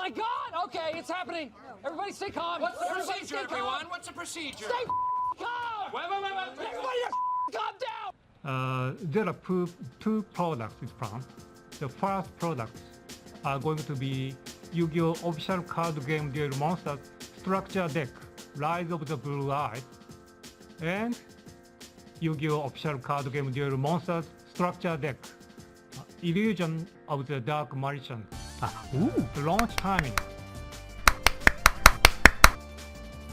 my God! Okay, it's happening. Everybody stay calm. What's the Everybody procedure, stay calm. everyone? What's the procedure? Stay calm! Wait. Everybody just calm down! There are two products in France. The first product are going to be Yu-Gi-Oh! Official card game Duel Monsters Structure Deck, Rise of the Blue Eye, and Yu-Gi-Oh! Official card game Duel Monsters Structure Deck, Illusion of the Dark Magician. The launch timing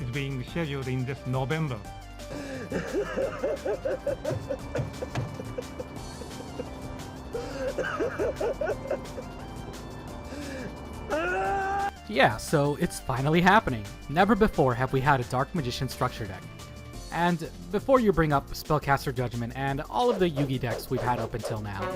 is being scheduled in this November. Yeah, so it's finally happening. Never before have we had a Dark Magician structure deck. And before you bring up Spellcaster Judgment and all of the Yugi decks we've had up until now,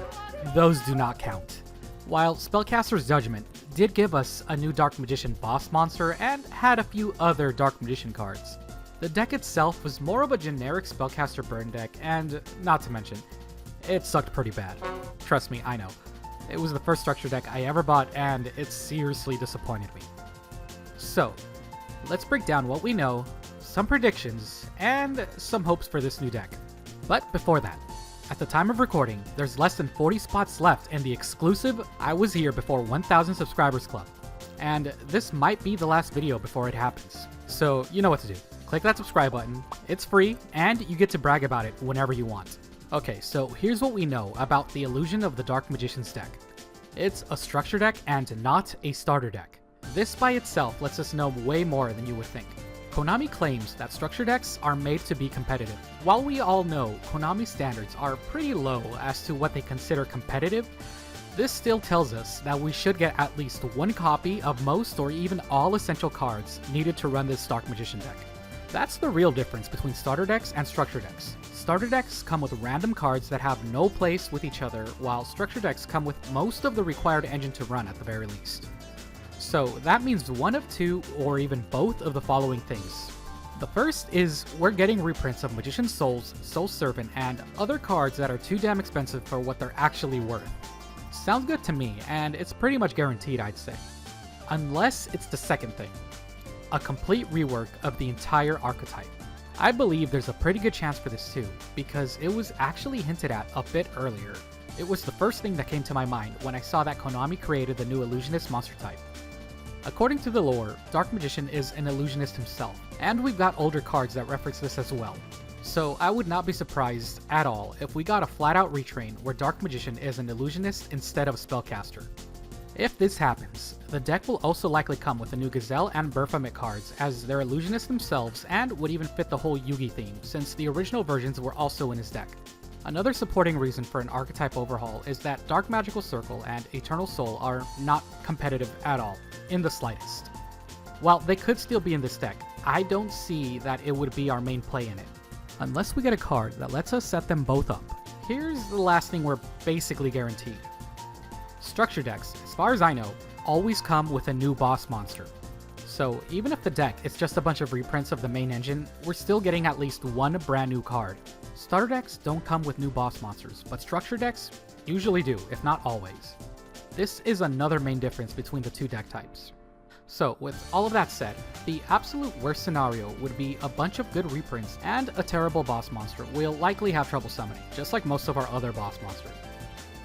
those do not count. While Spellcaster's Judgment did give us a new Dark Magician boss monster and had a few other Dark Magician cards, the deck itself was more of a generic Spellcaster burn deck, and not to mention, it sucked pretty bad. Trust me, I know. It was the first structure deck I ever bought, and it seriously disappointed me. So, let's break down what we know, some predictions, and some hopes for this new deck. But before that, at the time of recording, there's less than 40 spots left in the exclusive I Was Here Before 1000 Subscribers Club. And this might be the last video before it happens. So, you know what to do. Click that subscribe button, it's free, and you get to brag about it whenever you want. Okay, so here's what we know about the Illusion of the Dark Magician's deck. It's a structure deck and not a starter deck. This by itself lets us know way more than you would think. Konami claims that structure decks are made to be competitive. While we all know Konami's standards are pretty low as to what they consider competitive, this still tells us that we should get at least one copy of most or even all essential cards needed to run this Dark Magician deck. That's the real difference between starter decks and structure decks. Starter decks come with random cards that have no place with each other, while structure decks come with most of the required engine to run at the very least. So that means one of two or even both of the following things. The first is we're getting reprints of Magician's Souls, Soul Servant, and other cards that are too damn expensive for what they're actually worth. Sounds good to me, and it's pretty much guaranteed, I'd say. Unless it's the second thing. A complete rework of the entire archetype. I believe there's a pretty good chance for this too, because it was actually hinted at a bit earlier. It was the first thing that came to my mind when I saw that Konami created the new Illusionist monster type. According to the lore, Dark Magician is an illusionist himself, and we've got older cards that reference this as well. So I would not be surprised at all if we got a flat-out retrain where Dark Magician is an illusionist instead of a spellcaster. If this happens, the deck will also likely come with the new Gazelle and Baphomet cards, as they're illusionists themselves and would even fit the whole Yugi theme, since the original versions were also in his deck. Another supporting reason for an archetype overhaul is that Dark Magical Circle and Eternal Soul are not competitive at all, in the slightest. While they could still be in this deck, I don't see that it would be our main play in it. Unless we get a card that lets us set them both up. Here's the last thing we're basically guaranteed. Structure decks, as far as I know, always come with a new boss monster. So even if the deck is just a bunch of reprints of the main engine, we're still getting at least one brand new card. Starter decks don't come with new boss monsters, but structure decks usually do, if not always. This is another main difference between the two deck types. So with all of that said, the absolute worst scenario would be a bunch of good reprints and a terrible boss monster we'll likely have trouble summoning, just like most of our other boss monsters.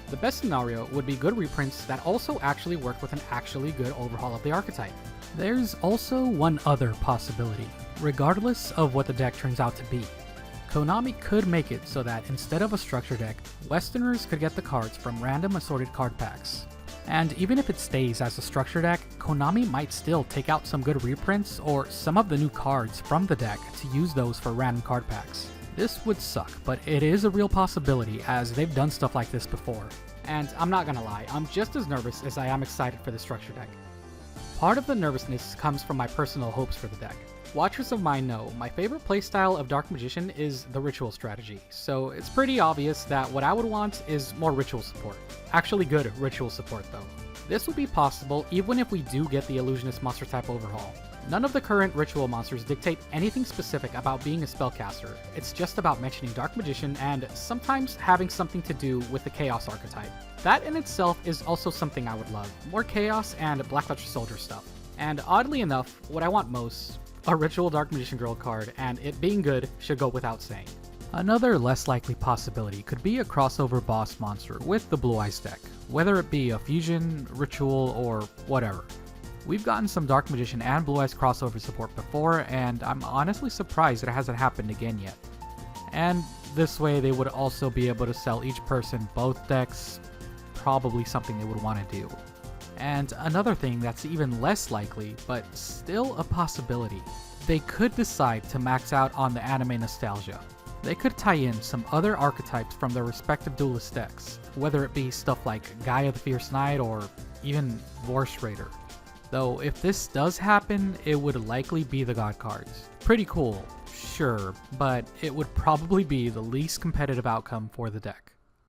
The best scenario would be good reprints that also actually work with an actually good overhaul of the archetype. There's also one other possibility, regardless of what the deck turns out to be. Konami could make it so that instead of a structure deck, Westerners could get the cards from random assorted card packs. And even if it stays as a structure deck, Konami might still take out some good reprints or some of the new cards from the deck to use those for random card packs. This would suck, but it is a real possibility as they've done stuff like this before. And I'm not gonna lie, I'm just as nervous as I am excited for the structure deck. Part of the nervousness comes from my personal hopes for the deck. Watchers of mine know my favorite playstyle of Dark Magician is the ritual strategy, so it's pretty obvious that what I would want is more ritual support. Actually good ritual support though. This would be possible even if we do get the Illusionist monster type overhaul. None of the current ritual monsters dictate anything specific about being a spellcaster. It's just about mentioning Dark Magician and sometimes having something to do with the Chaos archetype. That in itself is also something I would love. More Chaos and Black Touch Soldier stuff. And oddly enough, what I want most, a Ritual Dark Magician Girl card, and it being good should go without saying. Another less likely possibility could be a crossover boss monster with the Blue Eyes deck, whether it be a fusion, ritual, or whatever. We've gotten some Dark Magician and Blue Eyes crossover support before, and I'm honestly surprised it hasn't happened again yet. And this way they would also be able to sell each person both decks, probably something they would want to do. And another thing that's even less likely, but still a possibility, they could decide to max out on the anime nostalgia. They could tie in some other archetypes from their respective duelist decks, whether it be stuff like Gaia the Fierce Knight or even Vorse Raider. Though if this does happen, it would likely be the God cards. Pretty cool, sure, but it would probably be the least competitive outcome for the deck.